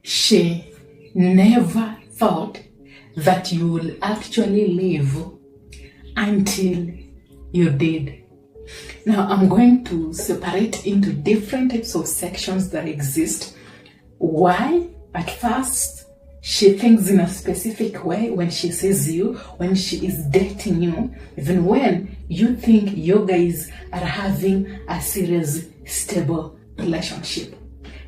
she never thought that you will actually live until you did. Now, I'm going to separate into different types of sections that exist. Why? At first, she thinks in a specific way when she sees you, when she is dating you, even when you think you guys are having a serious, stable relationship.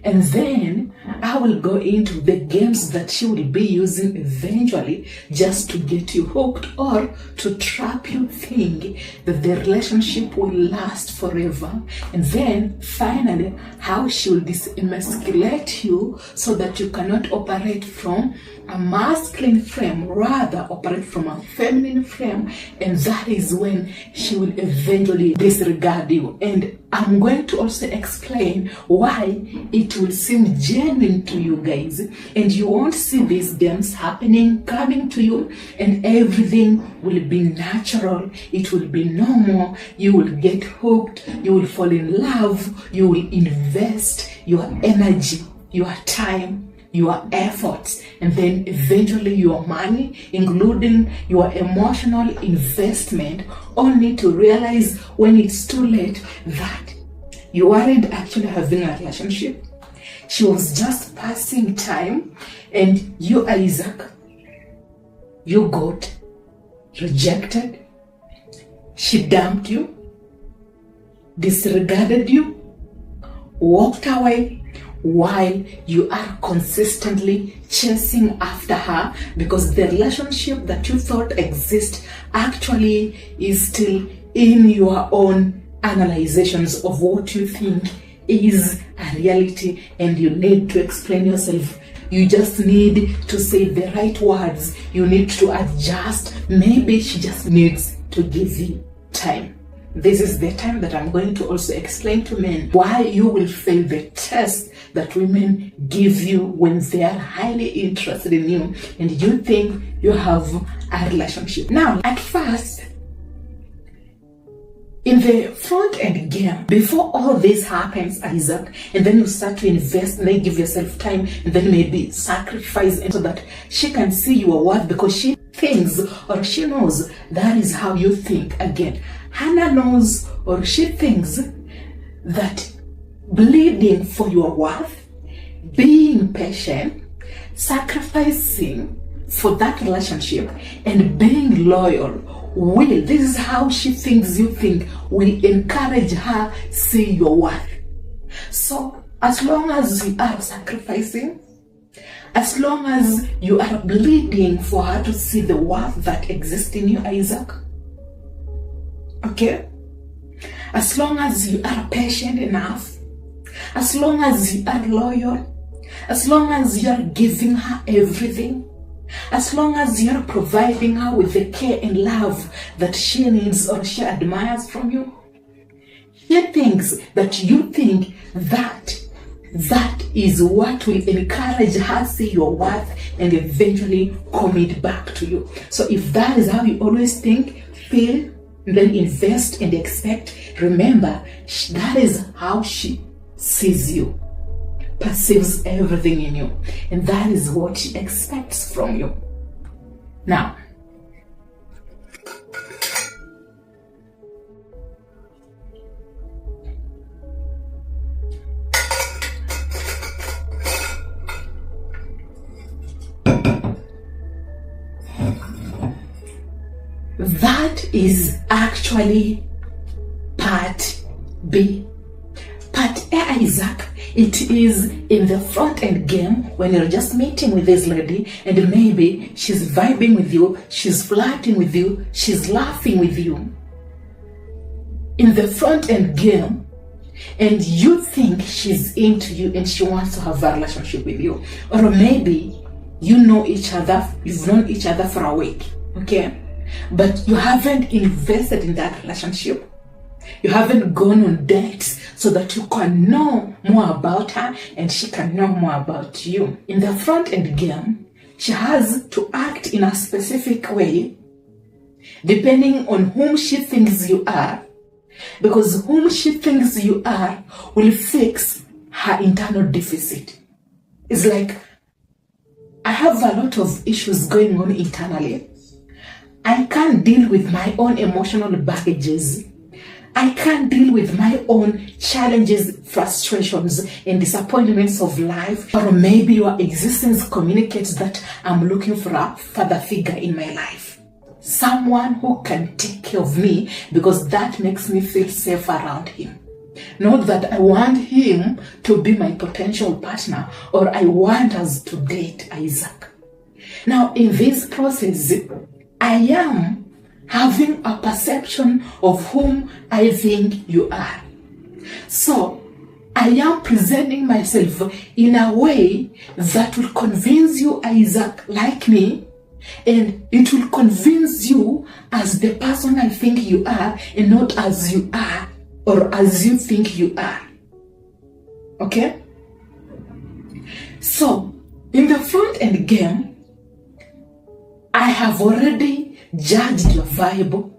And then I will go into the games that she will be using eventually just to get you hooked or to trap you think that the relationship will last forever. And then finally, how she will disemasculate you so that you cannot operate from a masculine frame, rather operate from a feminine frame. And that is when she will eventually disregard you. And I'm going to also explain why it will seem genuine to you guys, and you won't see these games happening, coming to you, and everything will be natural. It will be normal. You will get hooked. You will fall in love. You will invest your energy, your time, your efforts, and then eventually your money, including your emotional investment, only to realize when it's too late that you weren't actually having a relationship. She was just passing time, and you, Isaac, you got rejected. She dumped you, disregarded you, walked away, while you are consistently chasing after her, because the relationship that you thought exists actually is still in your own analyzations of what you think is a reality, and you need to explain yourself. You just need to say the right words. You need to adjust. Maybe she just needs to give you time. This is the time that I'm going to also explain to men why you will fail the test that women give you when they are highly interested in you and you think you have a relationship. Now, at first, in the front end game, before all this happens, Isaac, and then you start to invest and then give yourself time and then maybe sacrifice so that she can see your worth, because she thinks or she knows that is how you think. Again, Hannah knows or she thinks that bleeding for your worth, being patient, sacrificing for that relationship, and being loyal this is how she thinks you think, will encourage her see your worth. So as long as you are sacrificing, as long as you are bleeding for her to see the worth that exists in you, Isaac, okay? As long as you are patient enough, as long as you are loyal, as long as you are giving her everything, as long as you're providing her with the care and love that she needs or she admires from you, she thinks that you think that is what will encourage her see your worth and eventually commit back to you. So if that is how you always think, feel, then invest and expect, remember, that is how she sees you, perceives everything in you, and that is what she expects from you. Now, that is actually part B. Part A, Isaac, it is in the front end game when you're just meeting with this lady and maybe she's vibing with you, she's flirting with you, she's laughing with you. In the front end game, and you think she's into you and she wants to have a relationship with you. Or maybe you know each other, you've known each other for a week, okay? But you haven't invested in that relationship. You haven't gone on dates so that you can know more about her and she can know more about you. In the front end game, she has to act in a specific way depending on whom she thinks you are, because whom she thinks you are will fix her internal deficit. It's like have a lot of issues going on internally. I can't deal with my own emotional baggages. I can't deal with my own challenges, frustrations, and disappointments of life. Or maybe your existence communicates that I'm looking for a father figure in my life. Someone who can take care of me because that makes me feel safe around him. Not that I want him to be my potential partner or I want us to date Isaac. Now, in this process, I am having a perception of whom I think you are. So, I am presenting myself in a way that will convince you, Isaac, like me, and it will convince you as the person I think you are and not as you are or as you think you are. Okay? So, in the front end game, I have already judged your vibe,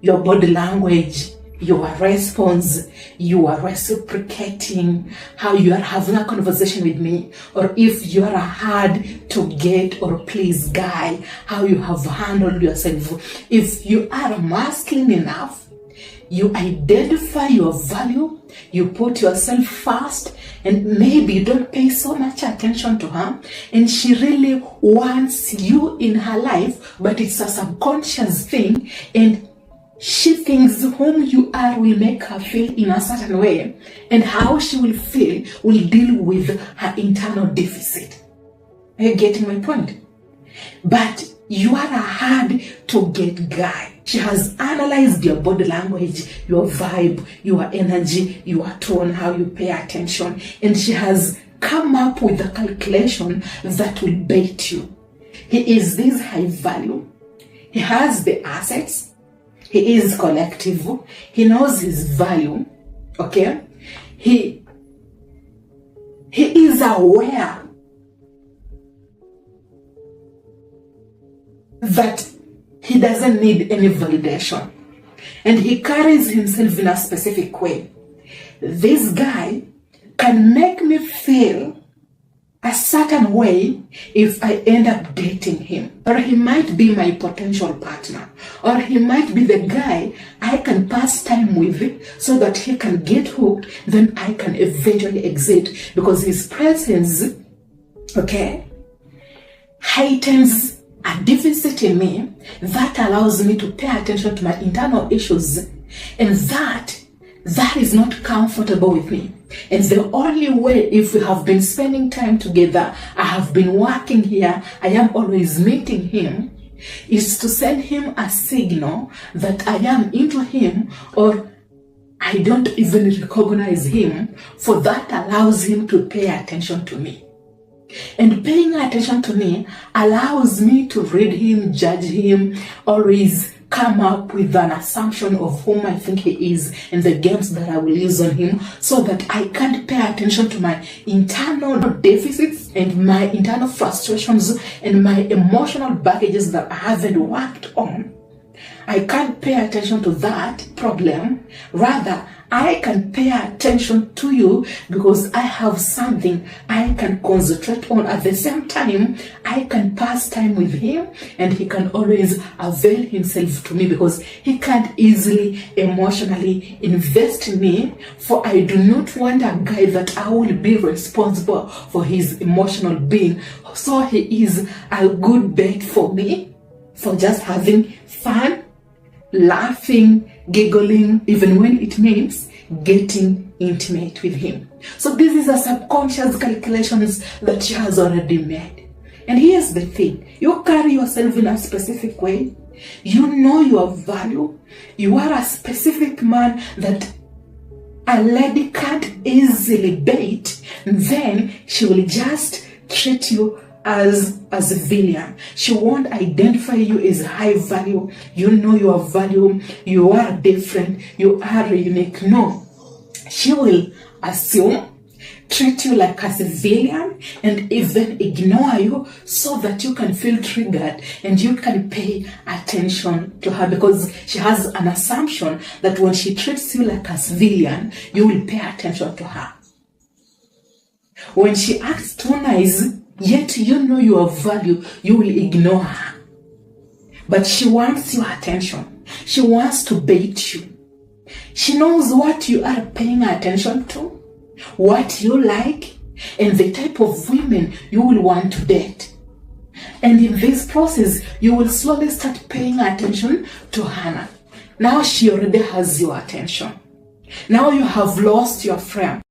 your body language, your response, you are reciprocating, how you are having a conversation with me, or if you are a hard to get or please guy, how you have handled yourself. If you are masculine enough, you identify your value, you put yourself first, and maybe you don't pay so much attention to her, and she really wants you in her life, but it's a subconscious thing, and she thinks whom you are will make her feel in a certain way, and how she will feel will deal with her internal deficit. Are you getting my point? But you are a hard to get guy. She has analyzed your body language, your vibe, your energy, your tone, how you pay attention, and she has come up with a calculation that will bait you. He is this high value. He has the assets. He is collective. He knows his value. Okay? He is aware that he doesn't need any validation. And he carries himself in a specific way. This guy can make me feel a certain way if I end up dating him. Or he might be my potential partner. Or he might be the guy I can pass time with so that he can get hooked, then I can eventually exit because his presence, okay, heightens a deficit in me that allows me to pay attention to my internal issues, and that is not comfortable with me. And the only way, if we have been spending time together, I have been working here, I am always meeting him, is to send him a signal that I am into him or I don't even recognize him, for that allows him to pay attention to me. And paying attention to me allows me to read him, judge him, always come up with an assumption of whom I think he is and the games that I will use on him, so that I can't pay attention to my internal deficits and my internal frustrations and my emotional baggages that I haven't worked on. I can't pay attention to that problem. Rather, I can pay attention to you because I have something I can concentrate on. At the same time, I can pass time with him and he can always avail himself to me because he can't easily emotionally invest in me, for I do not want a guy that I will be responsible for his emotional being. So he is a good bait for me for just having fun, laughing, giggling, even when it means getting intimate with him. So this is a subconscious calculations that she has already made. And here's the thing. You carry yourself in a specific way. You know your value. You are a specific man that a lady can't easily bait. And then she will just treat you as a villain. She won't identify you as high value. You know your value. You are different. You are unique. No. She will assume, treat you like a civilian, and even ignore you so that you can feel triggered and you can pay attention to her, because she has an assumption that when she treats you like a civilian, you will pay attention to her. When she acts too nice, Yet you know your value, you will ignore her. But she wants your attention. She wants to bait you. She knows what you are paying attention to, what you like, and the type of women you will want to date. And in this process, you will slowly start paying attention to Hannah. Now she already has your attention. Now you have lost your friend.